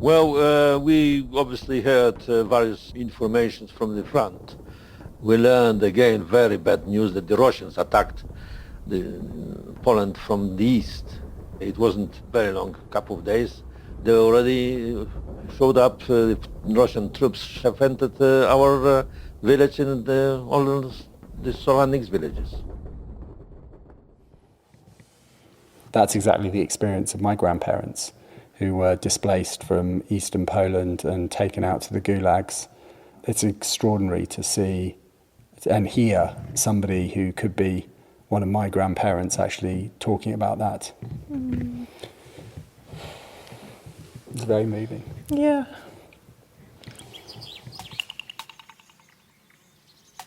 Well, we obviously heard various informations from the front. We learned again very bad news that the Russians attacked Poland from the east. It wasn't very long, couple of days. They already showed up. Russian troops have entered our village and all the surrounding villages. That's exactly the experience of my grandparents, who were displaced from eastern Poland and taken out to the gulags. It's extraordinary to see and hear somebody who could be one of my grandparents actually talking about that. Mm. It's very moving. Yeah.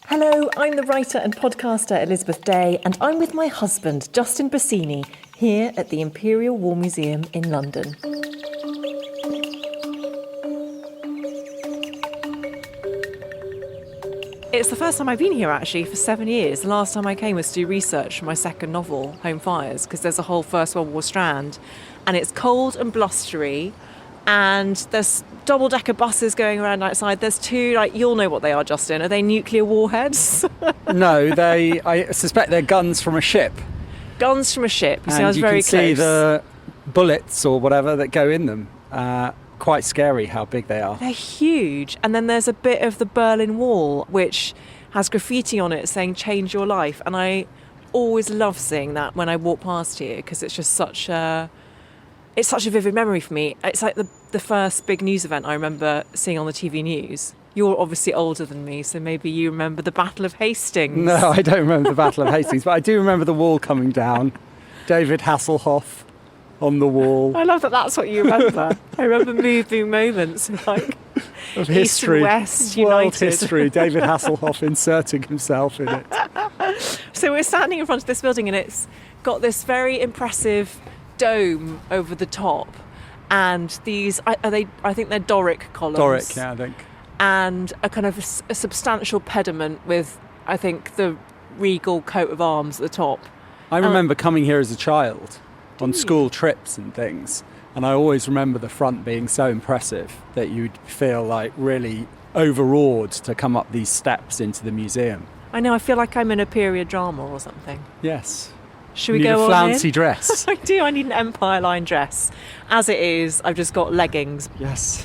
Hello, I'm the writer and podcaster Elizabeth Day, and I'm with my husband, Justin Bassini, here at the Imperial War Museum in London. It's the first time I've been here, actually, for 7 years. The last time I came was to do research for my second novel, Home Fires, because there's a whole First World War strand, and it's cold and blustery, and there's double-decker buses going around outside. There's two, you'll know what they are, Justin. Are they nuclear warheads? No, I suspect they're guns from a ship. Guns from a ship. You see, I was you very can close. see the bullets or whatever that go in them. Quite scary how big they are. They're huge. And then there's a bit of the Berlin Wall, which has graffiti on it saying, "Change your life." And I always love seeing that when I walk past here, because it's just such a vivid memory for me. It's like the first big news event I remember seeing on the TV news. You're obviously older than me, so maybe you remember the Battle of Hastings. No, I don't remember the Battle of Hastings, but I do remember the wall coming down. David Hasselhoff on the wall. I love that that's what you remember. I remember moving moments of history. East and West World united. history. David Hasselhoff inserting himself in it. So we're standing in front of this building, and it's got this very impressive dome over the top, and these I think they're Doric columns. Doric, yeah, I think. And a kind of a substantial pediment with, I think, the regal coat of arms at the top. I remember coming here as a child on school trips and things, and I always remember the front being so impressive that you'd feel like really overawed to come up these steps into the museum. I know, I feel like I'm in a period drama or something. Yes. Should we you need go a on flouncy in? dress. I do, I need an Empire line dress. As it is, I've just got leggings. Yes.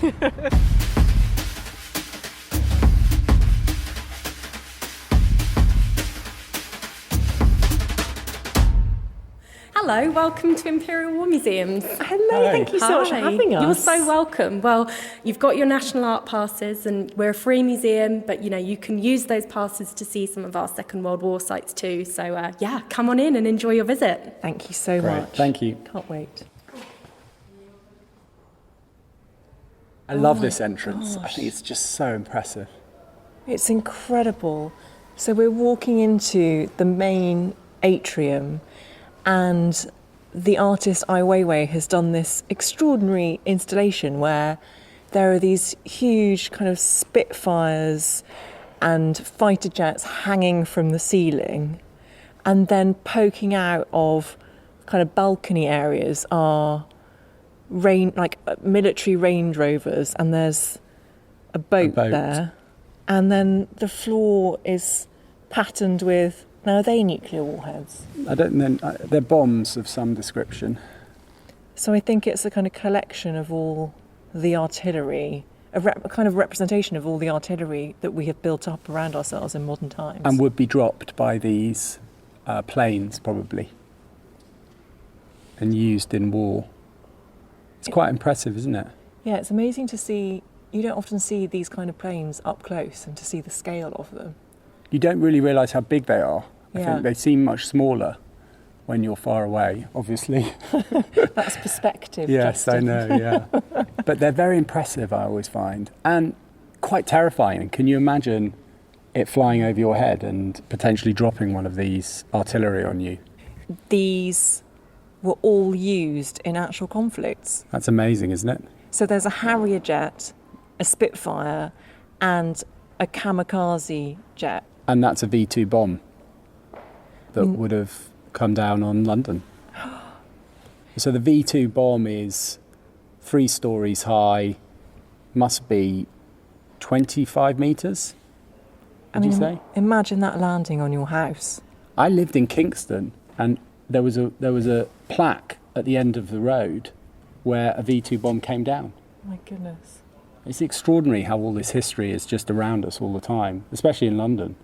Hello, welcome to Imperial War Museums. Hello, thank you so much for having us. You're so welcome. Well, you've got your National Art passes, and we're a free museum, but you can use those passes to see some of our Second World War sites too. So come on in and enjoy your visit. Thank you so Great. much. Thank you. Can't wait. I love this entrance. I think it's just so impressive. It's incredible. So we're walking into the main atrium, and the artist Ai Weiwei has done this extraordinary installation where there are these huge kind of Spitfires and fighter jets hanging from the ceiling, and then poking out of kind of balcony areas are military Range Rovers, and there's a boat there, and then the floor is patterned with, now are they nuclear warheads? I don't know, they're bombs of some description. So I think it's a kind of collection of all the artillery, a kind of representation of all the artillery that we have built up around ourselves in modern times. And would be dropped by these planes, probably, and used in war. It's quite impressive, isn't it? Yeah, it's amazing to see. You don't often see these kind of planes up close, and to see the scale of them. You don't really realise how big they are. I Yeah. think they seem much smaller when you're far away, obviously. That's perspective. Yes, Justin. I know, yeah. But they're very impressive, I always find, and quite terrifying. Can you imagine it flying over your head and potentially dropping one of these artillery on you? These were all used in actual conflicts. That's amazing, isn't it? So there's a Harrier jet, a Spitfire, and a kamikaze jet. And that's a V2 bomb that would have come down on London. So the V2 bomb is 3 stories high, must be 25 metres, would you say? Imagine that landing on your house. I lived in Kingston, and there was a plaque at the end of the road where a V2 bomb came down. My goodness. It's extraordinary how all this history is just around us all the time, especially in London.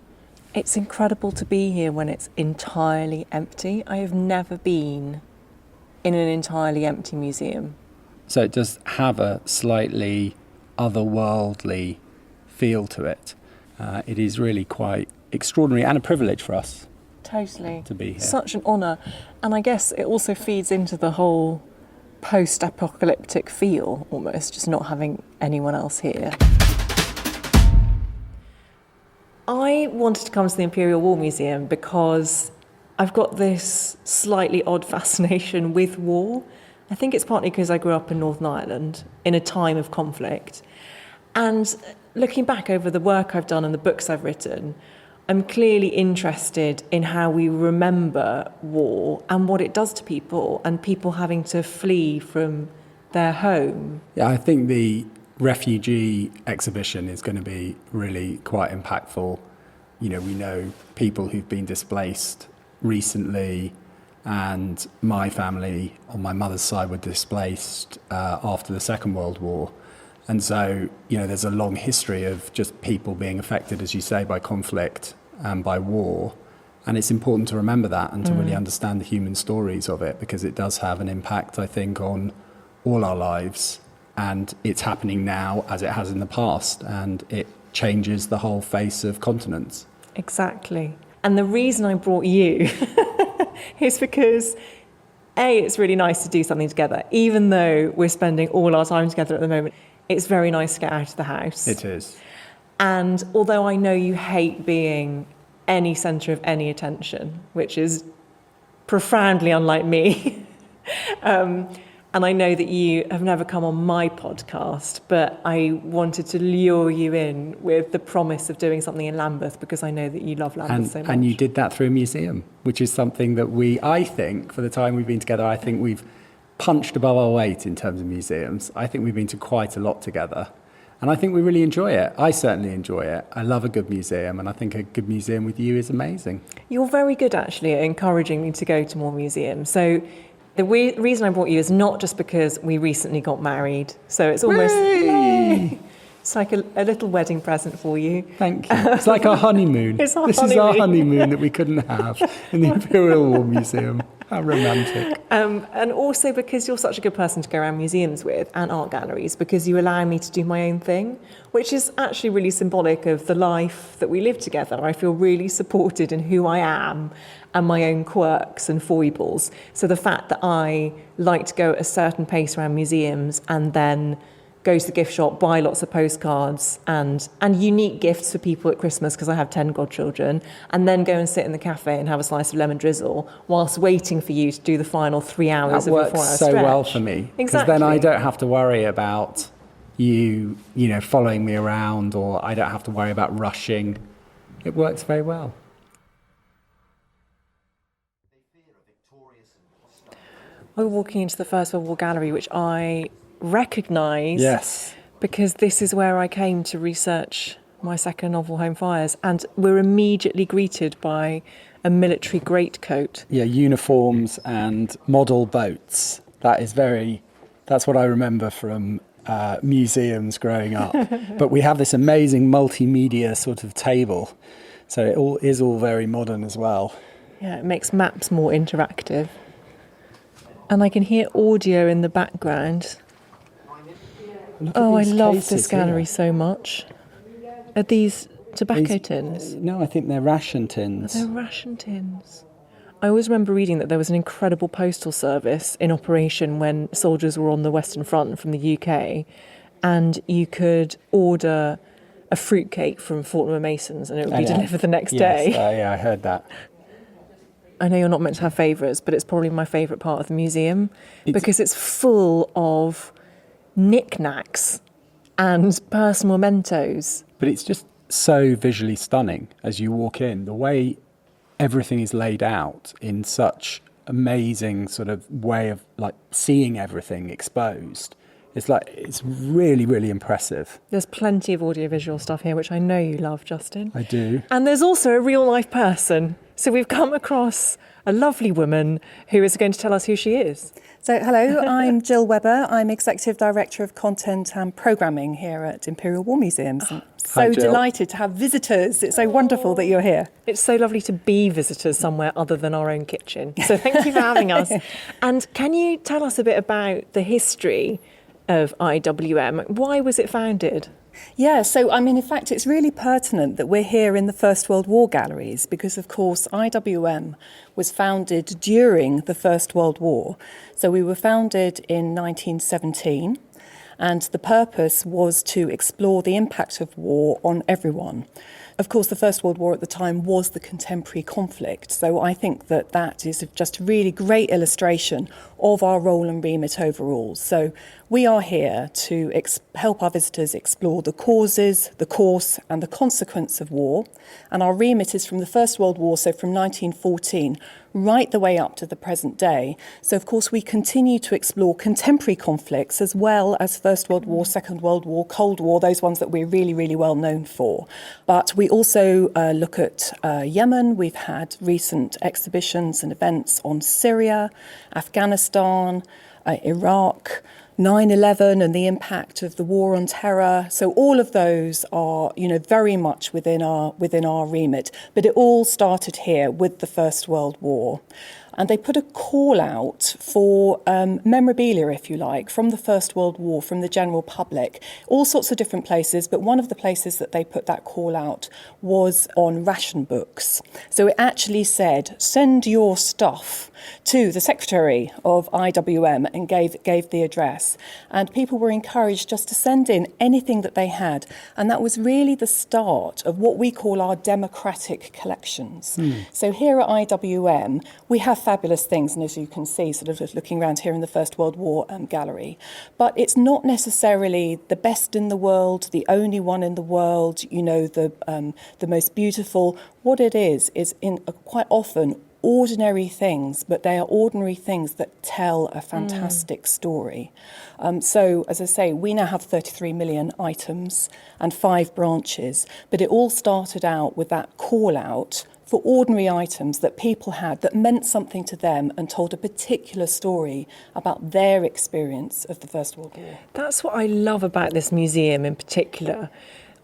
It's incredible to be here when it's entirely empty. I have never been in an entirely empty museum. So it does have a slightly otherworldly feel to it. It is really quite extraordinary and a privilege for us Totally. to be here. Such an honour. And I guess it also feeds into the whole post-apocalyptic feel, almost, just not having anyone else here. I wanted to come to the Imperial War Museum because I've got this slightly odd fascination with war. I think it's partly because I grew up in Northern Ireland in a time of conflict. And looking back over the work I've done and the books I've written, I'm clearly interested in how we remember war and what it does to people and people having to flee from their home. Yeah, I think the refugee exhibition is going to be really quite impactful. You know, we know people who've been displaced recently, and my family on my mother's side were displaced after the Second World War. And so, you know, there's a long history of just people being affected, as you say, by conflict and by war. And it's important to remember that and to really understand the human stories of it, because it does have an impact, I think, on all our lives. And it's happening now as it has in the past, and it changes the whole face of continents. Exactly. And the reason I brought you is because, A, it's really nice to do something together. Even though we're spending all our time together at the moment, it's very nice to get out of the house. It is. And although I know you hate being any centre of any attention, which is profoundly unlike me, and I know that you have never come on my podcast, but I wanted to lure you in with the promise of doing something in Lambeth because I know that you love Lambeth so much. And you did that through a museum, which is something that I think, for the time we've been together, I think we've punched above our weight in terms of museums. I think we've been to quite a lot together. And I think we really enjoy it. I certainly enjoy it. I love a good museum, and I think a good museum with you is amazing. You're very good, actually, at encouraging me to go to more museums. So the reason I brought you is not just because we recently got married. So it's almost... Yay! It's like a little wedding present for you. Thank you. It's like our honeymoon. It's our This is our honeymoon that we couldn't have in the Imperial War Museum. How romantic. And also because you're such a good person to go around museums with and art galleries, because you allow me to do my own thing, which is actually really symbolic of the life that we live together. I feel really supported in who I am and my own quirks and foibles. So the fact that I like to go at a certain pace around museums and then go to the gift shop, buy lots of postcards and unique gifts for people at Christmas because I have 10 godchildren, and then go and sit in the cafe and have a slice of lemon drizzle whilst waiting for you to do the final 3 hours That of your works 4-hour so stretch. well for me. Because Exactly. then I don't have to worry about you know, following me around, or I don't have to worry about rushing. It works very well. We're walking into the First World War Gallery, which I recognise Yes. because this is where I came to research my second novel, Home Fires, and we're immediately greeted by a military greatcoat. Yeah, uniforms and model boats. That's what I remember from museums growing up. But we have this amazing multimedia sort of table. So it is all very modern as well. Yeah, it makes maps more interactive. And I can hear audio in the background. Look at Oh, I these love cases this gallery here. so much. Are these tobacco tins? No, I think they're ration tins. They're ration tins. I always remember reading that there was an incredible postal service in operation when soldiers were on the Western Front from the UK, and you could order a fruitcake from Fortnum & Masons and it would be delivered the next day. Yeah, I heard that. I know you're not meant to have favourites, but it's probably my favourite part of the museum because it's full of knickknacks and personal mementos. But it's just so visually stunning as you walk in. The way everything is laid out in such amazing sort of way of like seeing everything exposed It's really, really impressive. There's plenty of audiovisual stuff here, which I know you love, Justin. I do. And there's also a real life person. So we've come across a lovely woman who is going to tell us who she is. So, hello, I'm Jill Webber. I'm Executive Director of Content and Programming here at Imperial War Museums. I'm so Hi, Jill. delighted to have visitors. It's so wonderful that you're here. It's so lovely to be visitors somewhere other than our own kitchen. So thank you for having us. And can you tell us a bit about the history of IWM? Why was it founded? Yeah, so in fact, it's really pertinent that we're here in the First World War galleries because, of course, IWM was founded during the First World War. So we were founded in 1917, and the purpose was to explore the impact of war on everyone. Of course, the First World War at the time was the contemporary conflict, so I think that is just a really great illustration of our role and remit overall. So we are here to help our visitors explore the causes, the course and the consequence of war, and our remit is from the First World War, so from 1914 right the way up to the present day. So of course we continue to explore contemporary conflicts as well as First World War, Second World War, Cold War, those ones that we're really, really well known for. But we also look at Yemen. We've had recent exhibitions and events on Syria, Afghanistan, Iraq, 9/11 and the impact of the war on terror. So all of those are, very much within our remit. But it all started here with the First World War. And they put a call out for memorabilia, if you like, from the First World War, from the general public, all sorts of different places. But one of the places that they put that call out was on ration books. So it actually said, send your stuff to the Secretary of IWM, and gave the address. And people were encouraged just to send in anything that they had. And that was really the start of what we call our democratic collections. So here at IWM, we have fabulous things, and as you can see, sort of looking around here in the First World War gallery. But it's not necessarily the best in the world, the only one in the world, the most beautiful. What it is quite often ordinary things, but they are ordinary things that tell a fantastic story. So, as I say, we now have 33 million items and 5 branches, but it all started out with that call out for ordinary items that people had that meant something to them and told a particular story about their experience of the First World War. That's what I love about this museum in particular.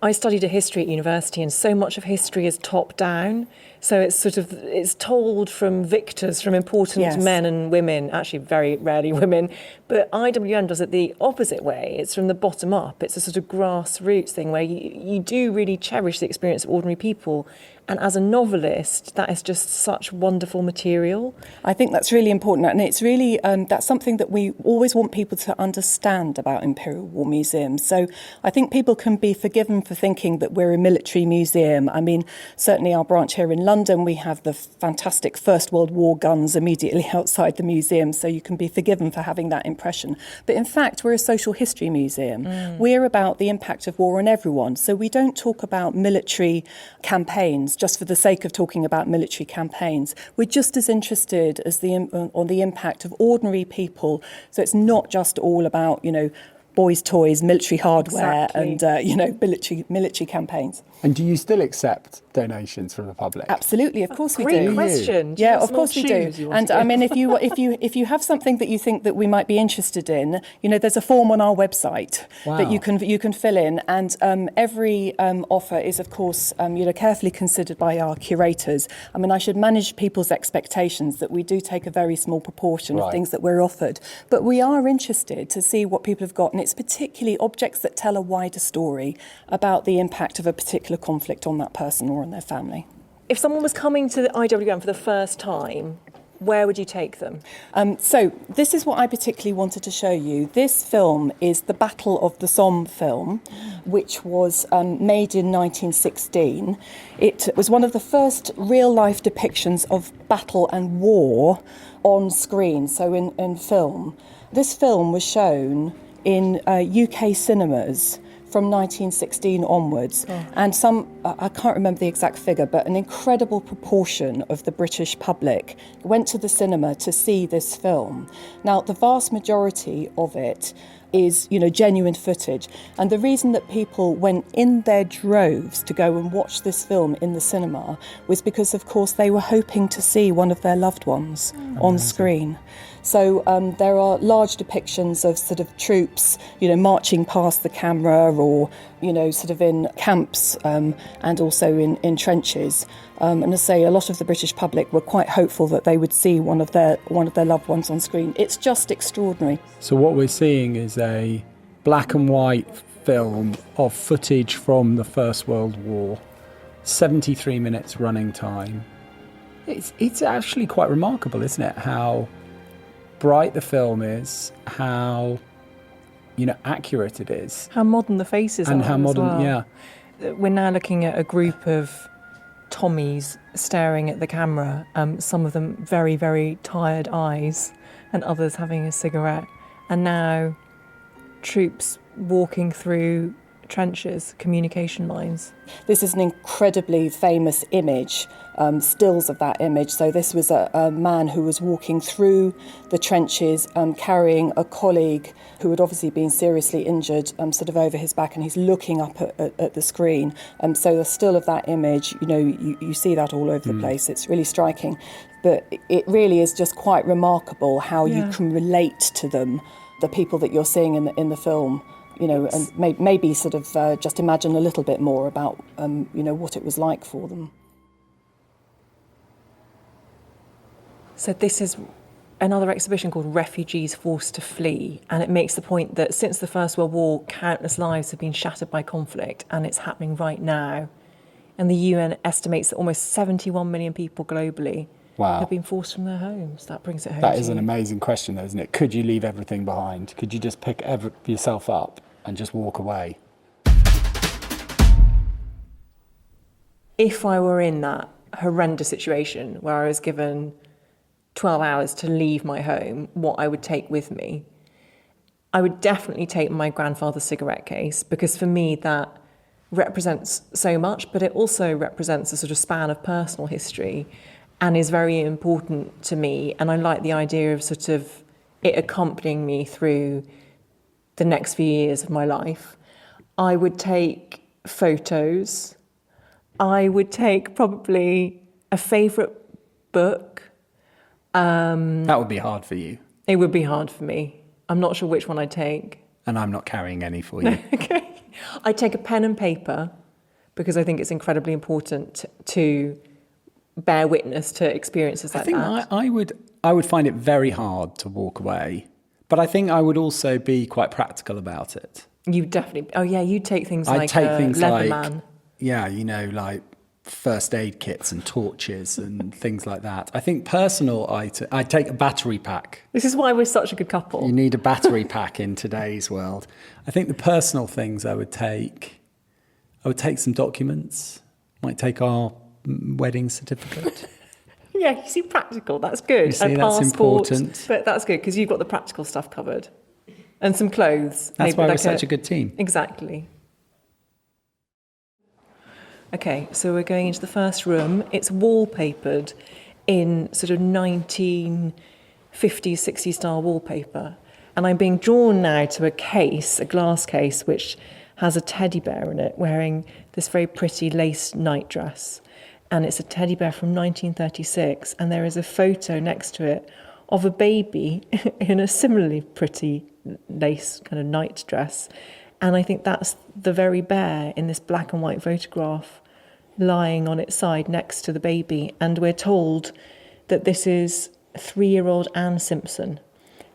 I studied a history at university, and so much of history is top down. So it's told from victors, from important men and women, actually very rarely women. But IWM does it the opposite way. It's from the bottom up. It's a sort of grassroots thing where you do really cherish the experience of ordinary people. And as a novelist, that is just such wonderful material. I think that's really important. And it's really, that's something that we always want people to understand about Imperial War Museums. So I think people can be forgiven for thinking that we're a military museum. I mean, certainly our branch here in London, we have the fantastic First World War guns immediately outside the museum. So you can be forgiven for having that impression. But in fact, we're a social history museum. We're about the impact of war on everyone. So we don't talk about military campaigns just for the sake of talking about military campaigns. We're just as interested as on the impact of ordinary people. So it's not just all about, boys' toys, military hardware, and military campaigns. And do you still accept donations from the public? Absolutely, of course we do. Great question. Do you Yeah, have of some course we more do. shoes you want And to I give? mean, if you have something that you think that we might be interested in, there's a form on our website that you can fill in, and every offer is, of course, carefully considered by our curators. I mean, I should manage people's expectations that we do take a very small proportion of things that we're offered, but we are interested to see what people have got, and it's particularly objects that tell a wider story about the impact of a particular conflict on that person or on their family. If someone was coming to the IWM for the first time, where would you take them? So this is what I particularly wanted to show you. This film is the Battle of the Somme film, which was made in 1916. It was one of the first real-life depictions of battle and war on screen, so in film. This film was shown in UK cinemas from 1916 onwards. And I can't remember the exact figure, but an incredible proportion of the British public went to the cinema to see this film. Now, the vast majority of it is, genuine footage. And the reason that people went in their droves to go and watch this film in the cinema was because, of course, they were hoping to see one of their loved ones on screen. So there are large depictions of sort of troops, marching past the camera, or, sort of in camps and also in trenches. And as I say, a lot of the British public were quite hopeful that they would see one of their loved ones on screen. It's just extraordinary. So what we're seeing is a black and white film of footage from the First World War, 73 minutes running time. It's actually quite remarkable, isn't it, how bright the film is, how accurate it is, How modern the faces and are. how modern. as well. Yeah, We're now looking at a group of Tommies staring at the camera, some of them very, very tired eyes, and others having a cigarette. And now troops walking through trenches, communication lines. This is an incredibly famous image, stills of that image. So this was a man who was walking through the trenches, carrying a colleague who had obviously been seriously injured, sort of over his back, and he's looking up at the screen. So the still of that image, you see that all over the place. It's really striking. But it really is just quite remarkable how you can relate to them, the people that you're seeing in the film. And maybe sort of just imagine a little bit more about, what it was like for them. So this is another exhibition called Refugees Forced to Flee, and it makes the point that since the First World War, countless lives have been shattered by conflict, and it's happening right now. And the UN estimates that almost 71 million people globally have been forced from their homes. That brings it home. that is an amazing question, though, isn't it? Could you leave everything behind? Could you just pick yourself up and just walk away? If I were in that horrendous situation where I was given 12 hours to leave my home, what I would take with me, I would definitely take my grandfather's cigarette case, because for me that represents so much, but it also represents a sort of span of personal history and is very important to me. And I like the idea of sort of it accompanying me through the next few years of my life. I would take photos. I would take probably a favourite book. That would be hard for you. It would be hard for me. I'm not sure which one I'd take. And I'm not carrying any for you. Okay. I'd take a pen and paper, because I think it's incredibly important to bear witness to experiences like that. I would find it very hard to walk away, but I think I would also be quite practical about it. You definitely. Oh yeah, you take things I'd like take things like Leatherman. like first aid kits and torches and things like that. I think personal items. I'd take a battery pack. This is why we're such a good couple. You need a battery pack in today's world. I think the personal things I would take some documents. Might take our wedding certificate. Yeah, you see, practical. That's good. You see, a that's passport, important. But that's good because you've got the practical stuff covered, and some clothes. That's maybe why we're like such a good team. Exactly. Okay, so we're going into the first room. It's wallpapered in sort of 1950s, 60s style wallpaper. And I'm being drawn now to a case, a glass case, which has a teddy bear in it wearing this very pretty lace nightdress. And it's a teddy bear from 1936. And there is a photo next to it of a baby in a similarly pretty lace kind of nightdress. And I think that's the very bear in this black and white photograph lying on its side next to the baby. And we're told that this is 3-year-old Anne Simpson.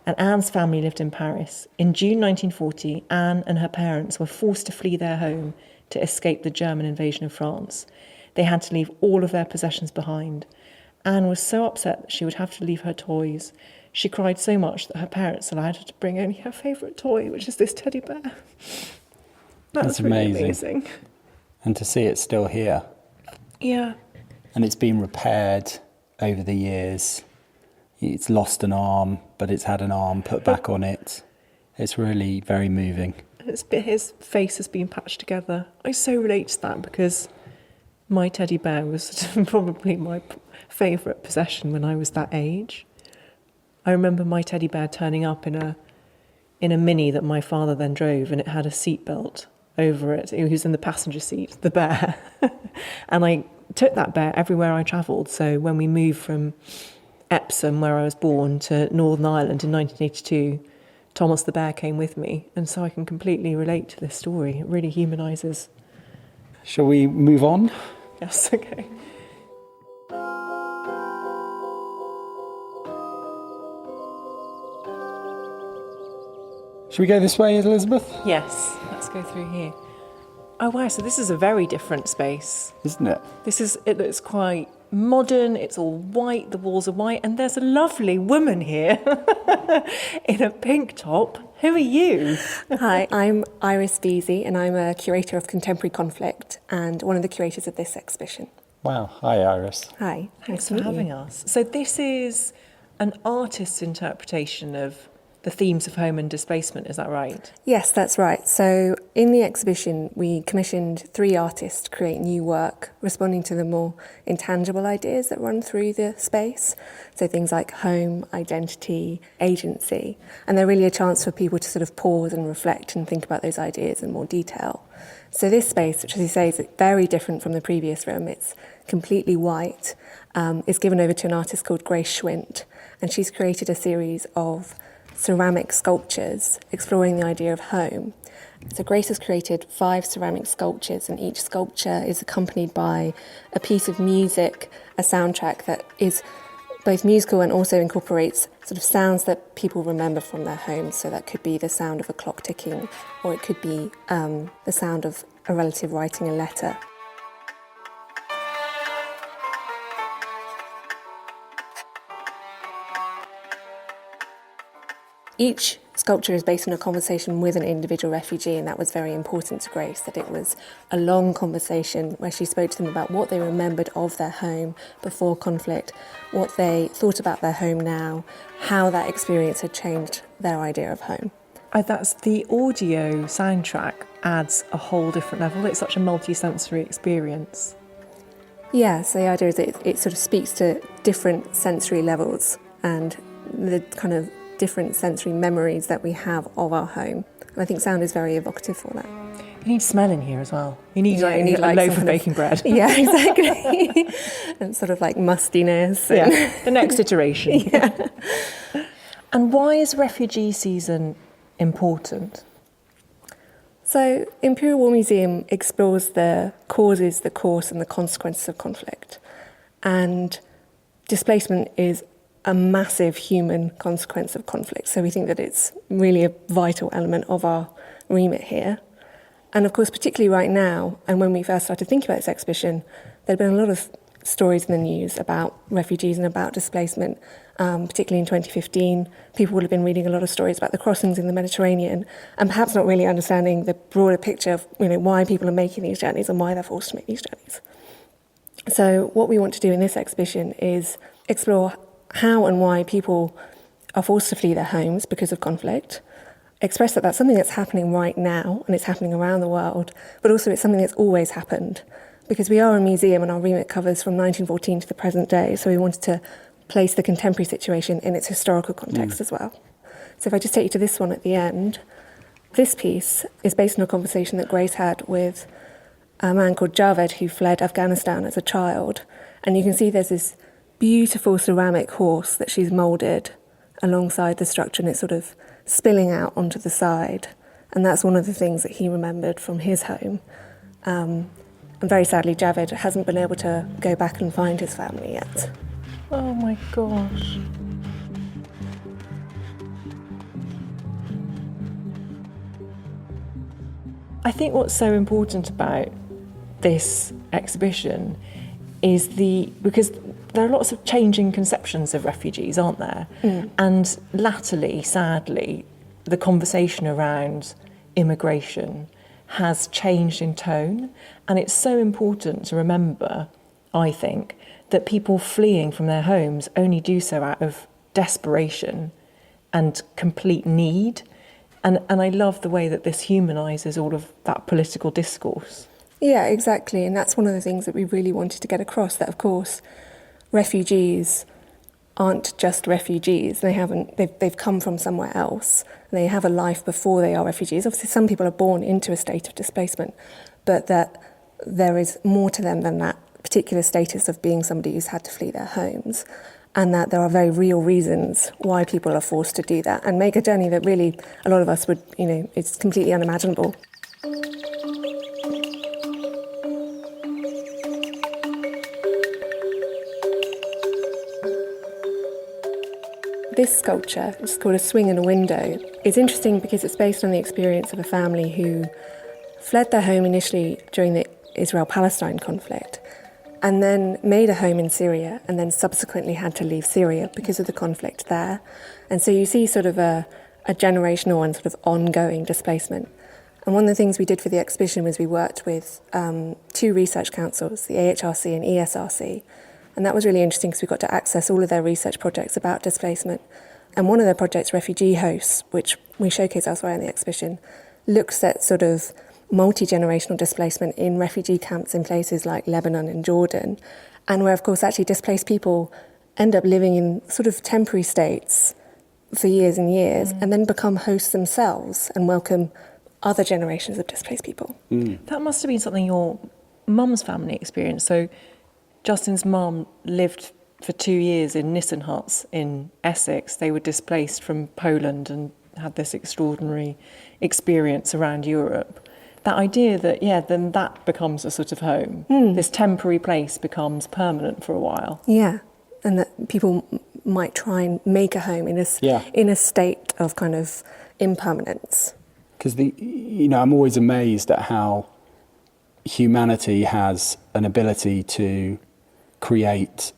And Anne's family lived in Paris. In June 1940, Anne and her parents were forced to flee their home to escape the German invasion of France. They had to leave all of their possessions behind. Anne was so upset that she would have to leave her toys. She cried so much that her parents allowed her to bring only her favourite toy, which is this teddy bear. That's really amazing. And to see it still here. Yeah. And it's been repaired over the years. It's lost an arm, but it's had an arm put back on it. It's really very moving. his face has been patched together. I so relate to that because my teddy bear was probably my favourite possession when I was that age. I remember my teddy bear turning up in a Mini that my father then drove, and it had a seatbelt over it. He was in the passenger seat, the bear. And I took that bear everywhere I travelled. So when we moved from Epsom, where I was born, to Northern Ireland in 1982, Thomas the bear came with me. And so I can completely relate to this story. It really humanises. Shall we move on? Yes, okay. Shall we go this way, Elizabeth? Yes, let's go through here. Oh wow, so this is a very different space. Isn't it? It looks quite modern, it's all white, the walls are white, and there's a lovely woman here in a pink top. Who are you? Hi, I'm Iris Beasy, and I'm a curator of contemporary conflict and one of the curators of this exhibition. Wow. Hi, Iris. Hi, Thanks for having us. So this is an artist's interpretation of the themes of home and displacement, is that right? Yes, that's right. So in the exhibition, we commissioned 3 artists to create new work, responding to the more intangible ideas that run through the space. So things like home, identity, agency. And they're really a chance for people to sort of pause and reflect and think about those ideas in more detail. So this space, which as you say is very different from the previous room, it's completely white, is given over to an artist called Grace Schwint. And she's created a series of ceramic sculptures exploring the idea of home. So Grace has created 5 ceramic sculptures, and each sculpture is accompanied by a piece of music, a soundtrack that is both musical and also incorporates sort of sounds that people remember from their homes. So that could be the sound of a clock ticking, or it could be the sound of a relative writing a letter. Each sculpture is based on a conversation with an individual refugee, and that was very important to Grace, that it was a long conversation where she spoke to them about what they remembered of their home before conflict, what they thought about their home now, how that experience had changed their idea of home. That's the audio soundtrack adds a whole different level. It's such a multi-sensory experience. Yeah, so the idea is that it sort of speaks to different sensory levels and the kind of different sensory memories that we have of our home. And I think sound is very evocative for that. You need smell in here as well. You need, Yeah, you need a like loaf some of kind of- baking bread. Yeah, exactly. And sort of like mustiness. Yeah, the next iteration. Yeah. And why is refugee season important? So Imperial War Museum explores the causes, the course and the consequences of conflict. And displacement is a massive human consequence of conflict. So we think that it's really a vital element of our remit here. And of course, particularly right now, and when we first started thinking about this exhibition, there had been a lot of stories in the news about refugees and about displacement, particularly in 2015. People would have been reading a lot of stories about the crossings in the Mediterranean and perhaps not really understanding the broader picture of why people are making these journeys and why they're forced to make these journeys. So what we want to do in this exhibition is explore how and why people are forced to flee their homes because of conflict, express that that's something that's happening right now and it's happening around the world, but also it's something that's always happened because we are a museum and our remit covers from 1914 to the present day, so we wanted to place the contemporary situation in its historical context as well. So if I just take you to this one at the end, this piece is based on a conversation that Grace had with a man called Javed who fled Afghanistan as a child, and you can see there's this beautiful ceramic horse that she's moulded alongside the structure, and it's sort of spilling out onto the side. And that's one of the things that he remembered from his home. And very sadly, Javed hasn't been able to go back and find his family yet. Oh my gosh. I think what's so important about this exhibition is because there are lots of changing conceptions of refugees, aren't there? And latterly, sadly, the conversation around immigration has changed in tone. And it's so important to remember, I think, that people fleeing from their homes only do so out of desperation and complete need. And I love the way that this humanises all of that political discourse. Yeah, exactly. And that's one of the things that we really wanted to get across, that of course refugees aren't just refugees. They've come from somewhere else. They have a life before they are refugees. Obviously some people are born into a state of displacement, but that there is more to them than that particular status of being somebody who's had to flee their homes, and that there are very real reasons why people are forced to do that and make a journey that really a lot of us would, it's completely unimaginable. This sculpture, which is called A Swing and a Window, is interesting because it's based on the experience of a family who fled their home initially during the Israel-Palestine conflict and then made a home in Syria and then subsequently had to leave Syria because of the conflict there. And so you see sort of a generational and sort of ongoing displacement. And one of the things we did for the exhibition was we worked with 2 research councils, the AHRC and ESRC. And that was really interesting because we got to access all of their research projects about displacement. And one of their projects, Refugee Hosts, which we showcase elsewhere in the exhibition, looks at sort of multi-generational displacement in refugee camps in places like Lebanon and Jordan, and where, of course, actually displaced people end up living in sort of temporary states for years and years and then become hosts themselves and welcome other generations of displaced people. That must have been something your mum's family experienced. So Justin's mum lived for 2 years in Nissen huts in Essex. They were displaced from Poland and had this extraordinary experience around Europe. That idea that, then that becomes a sort of home. This temporary place becomes permanent for a while. Yeah, and that people might try and make a home in a state of kind of impermanence. Because I'm always amazed at how humanity has an ability to create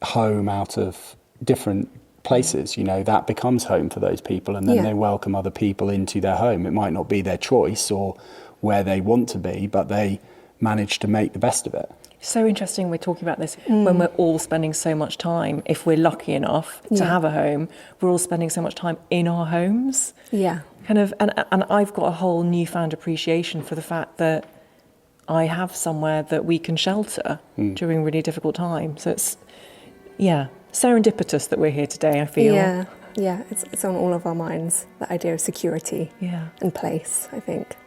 home out of different places. That becomes home for those people, and then they welcome other people into their home. It might not be their choice or where they want to be, but they manage to make the best of it. So interesting we're talking about this when we're all spending so much time, if we're lucky enough to have a home, we're all spending so much time in our homes. Yeah. Kind of, and I've got a whole newfound appreciation for the fact that I have somewhere that we can shelter during really difficult times. So it's, serendipitous that we're here today, I feel. Yeah, it's on all of our minds, the idea of security and place, I think.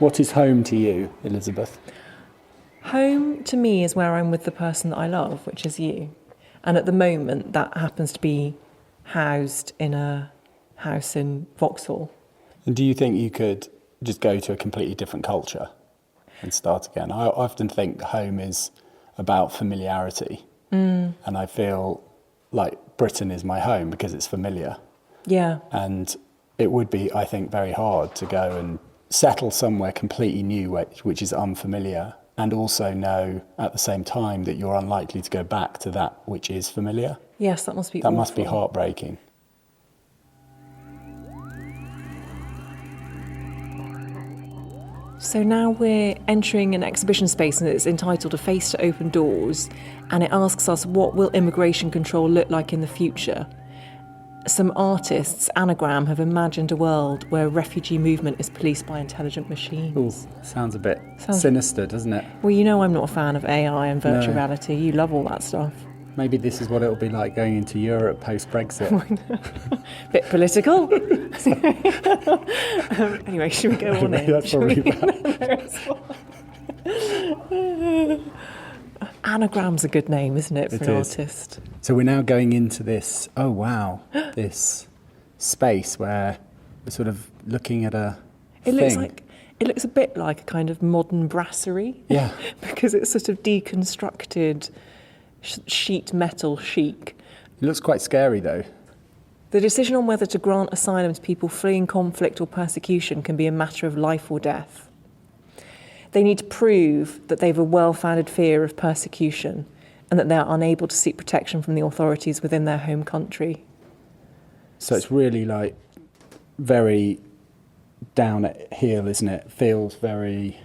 What is home to you, Elizabeth? Home to me is where I'm with the person that I love, which is you. And at the moment, that happens to be housed in a house in Vauxhall. And do you think you could just go to a completely different culture and start again? I often think home is about familiarity. And I feel like Britain is my home because it's familiar. Yeah. And it would be, I think, very hard to go and settle somewhere completely new, which is unfamiliar, and also know at the same time that you're unlikely to go back to that which is familiar. Yes, that must be That awful. must be heartbreaking. So now we're entering an exhibition space and it's entitled A Face to Open Doors, and it asks us, what will immigration control look like in the future? Some artists, Anagram, have imagined a world where refugee movement is policed by intelligent machines. Ooh, sounds a bit sinister, doesn't it? Well, I'm not a fan of AI and virtual reality. You love all that stuff. Maybe this is what it'll be like going into Europe post-Brexit. Bit political. Anyway, should we go on in? That's probably bad. Anagram's a good name, isn't it, for It an is. artist? So we're now going into this, this space where we're sort of looking at a It thing. looks a bit like a kind of modern brasserie. Yeah. Because it's sort of deconstructed sheet metal chic. It looks quite scary, though. The decision on whether to grant asylum to people fleeing conflict or persecution can be a matter of life or death. They need to prove that they have a well-founded fear of persecution and that they are unable to seek protection from the authorities within their home country. So it's really like very down at heel, isn't it? Feels very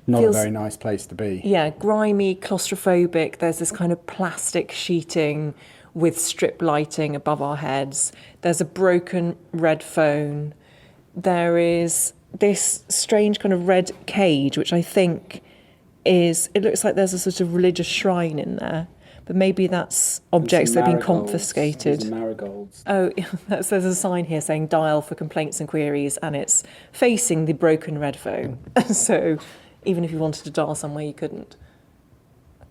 Not feels- a very nice place to be. Yeah, grimy, claustrophobic. There's this kind of plastic sheeting with strip lighting above our heads. There's a broken red phone. There is this strange kind of red cage, which I think it looks like there's a sort of religious shrine in there. But maybe that's objects that have been confiscated. Marigolds. Oh, there's a sign here saying dial for complaints and queries, and it's facing the broken red phone. So even if you wanted to dial somewhere, you couldn't.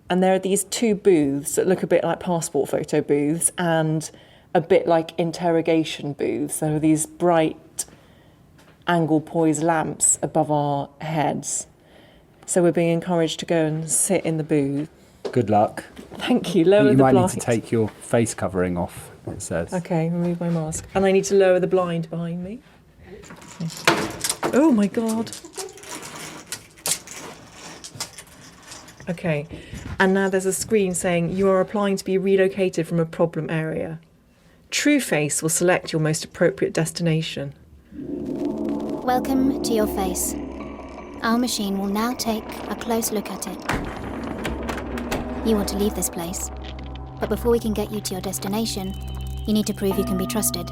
And there are these two booths that look a bit like passport photo booths and a bit like interrogation booths. There are these bright angle poised lamps above our heads. So we're being encouraged to go and sit in the booth. Good luck. Thank you. Lower You the might blind. need to take your face covering off, it says. Okay, remove my mask. And I need to lower the blind behind me. Oh my God. Okay, and now there's a screen saying you are applying to be relocated from a problem area. TrueFace will select your most appropriate destination. Welcome to your face. Our machine will now take a close look at it. You want to leave this place, but before we can get you to your destination, you need to prove you can be trusted.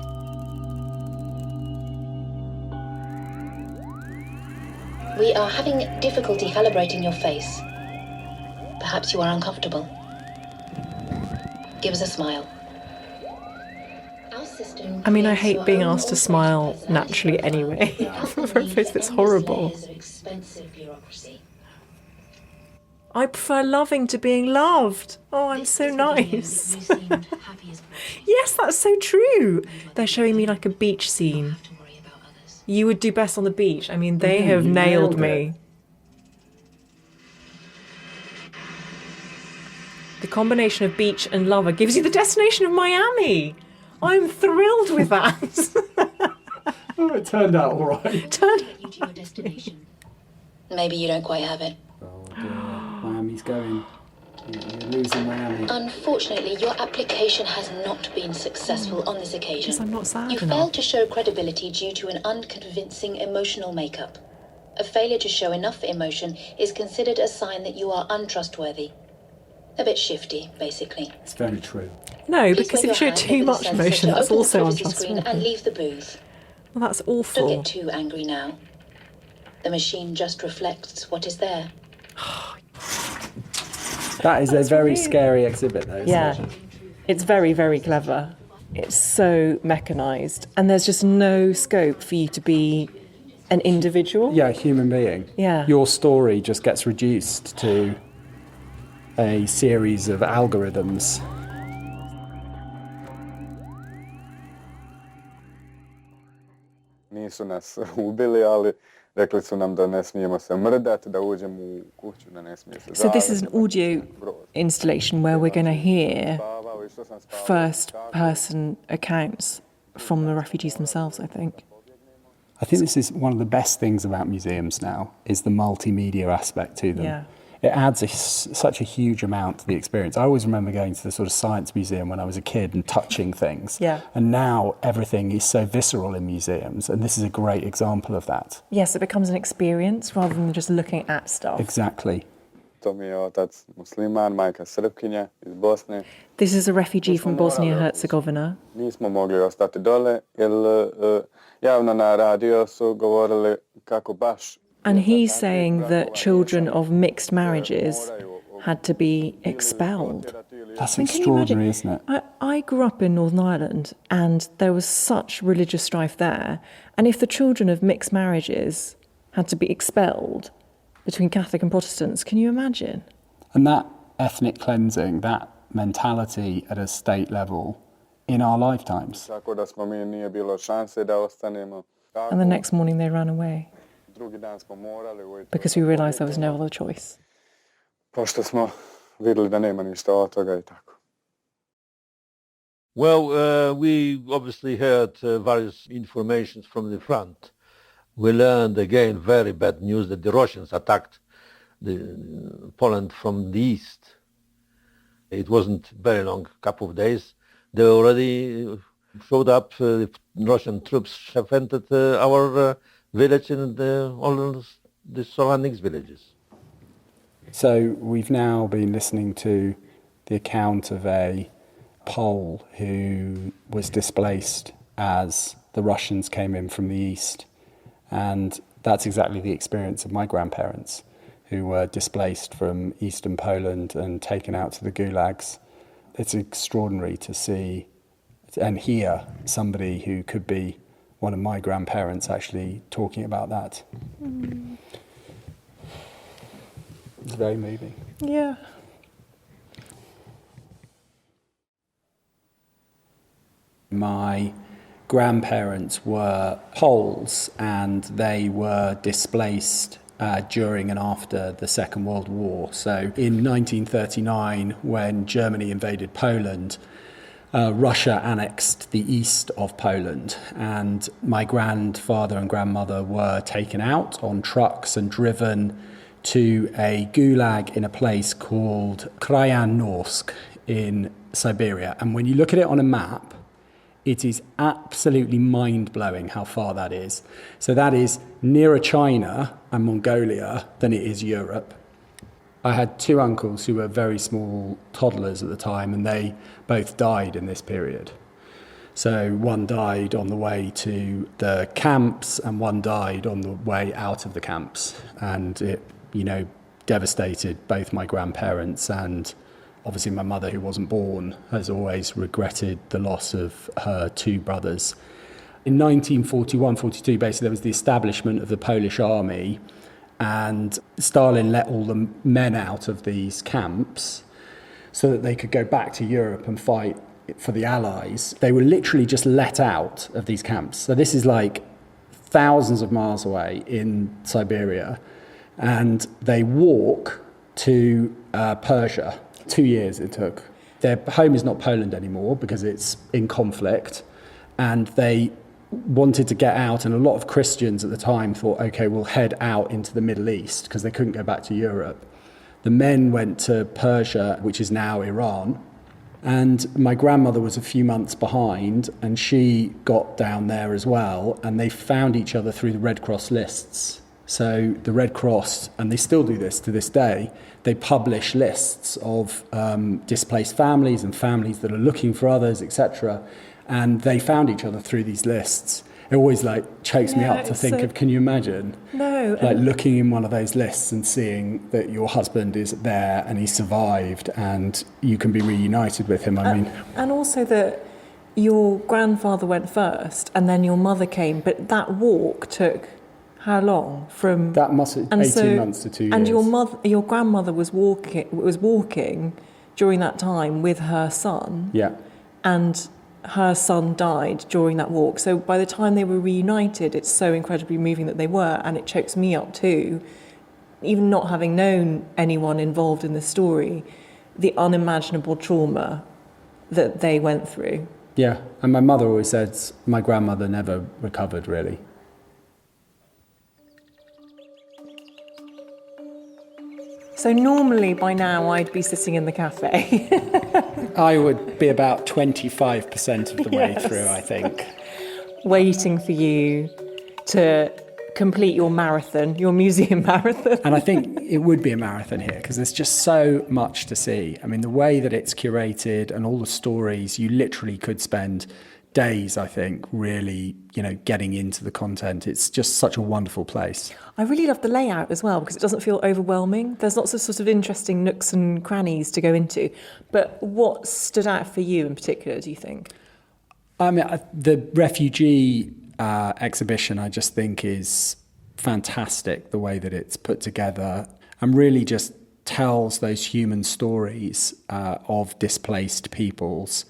We are having difficulty calibrating your face. Perhaps you are uncomfortable. Give us a smile. Our system I mean, I creates hate your being own asked to smile automated naturally personality anyway. without For the a need face for that's endless horrible. layers of expensive bureaucracy. I prefer loving to being loved. Oh, I'm This so is the video nice. you seemed happy as possible. Yes, that's so true. They're showing me like a beach You don't scene. have to worry about others. You would do best on the beach. I mean, they have you nailed nailed me. The combination of beach and lover gives you the destination of Miami. I'm thrilled with that. Oh, it turned out all right. Turn- Get you to your destination. Maybe you don't quite have it. Oh dear, Miami's going. You're losing Miami. Unfortunately, your application has not been successful on this occasion. Because I'm not sad You enough. failed to show credibility due to an unconvincing emotional makeup. A failure to show enough emotion is considered a sign that you are untrustworthy. A bit shifty, basically. It's very true. No, Please because wave if you your show hand too over the much sensor emotion, to that's open the also privacy screen and untrustworthy. leave the booth. Well, that's Don't awful. get too angry now. The machine just reflects what is there. That is a very scary exhibit, though. Isn't Yeah, it? it's very, very clever. It's so mechanised, and there's just no scope for you to be an individual. Yeah, a human being. Yeah. Your story just gets reduced to a series of algorithms. Nisu nas ubili, ali rekli su nam da ne smijemo se mrdati, da uđemo u kuću, da ne smije se So this is an zaviti, audio brod. installation where we're going to hear Spavao, išao sam spavati. first-person accounts from the refugees themselves, I think. I think this is one of the best things about museums now, is the multimedia aspect to them. Yeah. It adds such a huge amount to the experience. I always remember going to the sort of science museum when I was a kid and touching things. Yeah. And now everything is so visceral in museums, and this is a great example of that. Yes, it becomes an experience rather than just looking at stuff. Exactly. To mi je otac musliman, majka Srpkinja iz Bosne. This is a refugee from Bosnia-Herzegovina. Nismo mogli ostati dole, jer javno na radio su govorili kako baš... And he's saying that children of mixed marriages had to be expelled. That's I mean, can you imagine? extraordinary, isn't it? I grew up in Northern Ireland and there was such religious strife there. And if the children of mixed marriages had to be expelled between Catholic and Protestants, can you imagine? And that ethnic cleansing, that mentality at a state level in our lifetimes. Tako da smo mi nije bilo šanse da ostanemo. And the next morning they ran away Drugi dan smo morali ujutro. because we realised there was no other choice. Pošto smo vidjeli da nema ništa od toga i tako. Well, we obviously heard various informations from the front. We learned again very bad news that the Russians attacked Poland from the east. It wasn't very long, couple of days. They already showed up. Russian troops have entered our village and all the surrounding villages. So we've now been listening to the account of a Pole who was displaced as the Russians came in from the east. And that's exactly the experience of my grandparents, who were displaced from eastern Poland and taken out to the gulags. It's extraordinary to see and hear somebody who could be one of my grandparents actually talking about that. It's very moving. Yeah. My grandparents were Poles, and they were displaced during and after the Second World War. So in 1939, when Germany invaded Poland, Russia annexed the east of Poland, and my grandfather and grandmother were taken out on trucks and driven to a gulag in a place called Krasnoyarsk in Siberia. And when you look at it on a map, it is absolutely mind-blowing how far that is. So that is nearer China and Mongolia than it is Europe. I had two uncles who were very small toddlers at the time, and they both died in this period. So one died on the way to the camps and one died on the way out of the camps. And it, devastated both my grandparents, and obviously my mother, who wasn't born, has always regretted the loss of her two brothers. In 1941-42, basically, there was the establishment of the Polish army, and Stalin let all the men out of these camps so that they could go back to Europe and fight for the Allies. They were literally just let out of these camps. So this is like thousands of miles away in Siberia, and they walk to Persia. 2 years it took. Their home is not Poland anymore because it's in conflict, and they wanted to get out, and a lot of Christians at the time thought, okay, we'll head out into the Middle East because they couldn't go back to Europe. The men went to Persia, which is now Iran, and my grandmother was a few months behind, and she got down there as well, and they found each other through the Red Cross lists. So the Red Cross, and they still do this to this day, they publish lists of displaced families and families that are looking for others, etc. And they found each other through these lists. It always chokes me up to think of, can you imagine? No. Looking in one of those lists and seeing that your husband is there and he survived and you can be reunited with him. And also that your grandfather went first and then your mother came, but that walk took how long? That must have 18 months to 2 years. And your grandmother was walking during that time with her son. Yeah. And her son died during that walk. So by the time they were reunited, it's so incredibly moving that they were, and it chokes me up too, even not having known anyone involved in the story, the unimaginable trauma that they went through. Yeah, and my mother always said my grandmother never recovered, really. So normally by now I'd be sitting in the cafe. I would be about 25% of the way through, I think. Waiting for you to complete your marathon, your museum marathon. And I think it would be a marathon here because there's just so much to see. I mean, the way that it's curated and all the stories, you literally could spend days, I think, really, getting into the content. It's just such a wonderful place. I really love the layout as well because it doesn't feel overwhelming. There's lots of sort of interesting nooks and crannies to go into. But what stood out for you in particular, do you think? I mean, the refugee exhibition, I just think is fantastic, the way that it's put together, and really just tells those human stories of displaced peoples.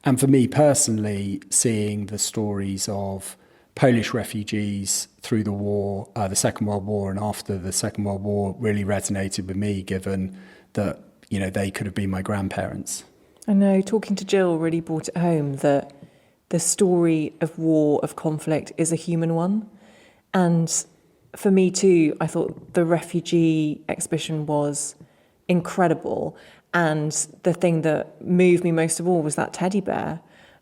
And for me personally, seeing the stories of Polish refugees through the war, the Second World War and after the Second World War really resonated with me, given that, they could have been my grandparents. I know, talking to Jill really brought it home that the story of war, of conflict, is a human one. And for me too, I thought the refugee exhibition was incredible. And the thing that moved me most of all was that teddy bear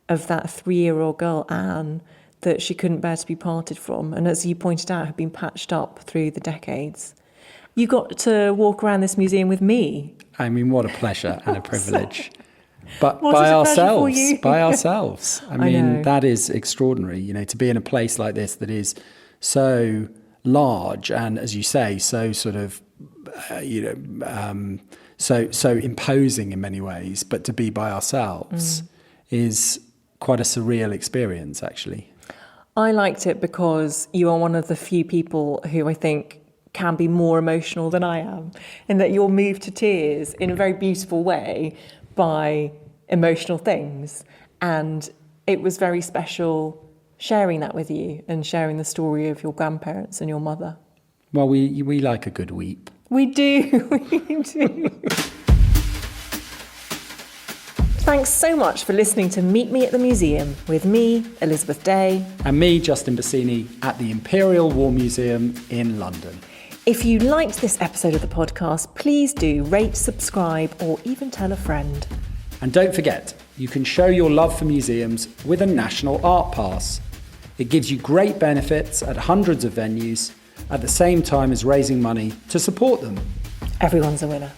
of that 3-year-old girl, Anne, that she couldn't bear to be parted from. And as you pointed out, had been patched up through the decades. You got to walk around this museum with me. I mean, what a pleasure and a privilege. But Was by it a pleasure for ourselves, you? by ourselves. I know. mean, that is extraordinary, you know, to be in a place like this that is so large and, as you say, so sort of, so imposing in many ways, but to be by ourselves is quite a surreal experience, actually. I liked it because you are one of the few people who I think can be more emotional than I am, in that you're moved to tears in a very beautiful way by emotional things. And it was very special sharing that with you and sharing the story of your grandparents and your mother. Well, we like a good weep. We do, we do. Thanks so much for listening to Meet Me at the Museum with me, Elizabeth Day. And me, Justin Bassini, at the Imperial War Museum in London. If you liked this episode of the podcast, please do rate, subscribe, or even tell a friend. And don't forget, you can show your love for museums with a National Art Pass. It gives you great benefits at hundreds of venues, at the same time as raising money to support them. Everyone's a winner.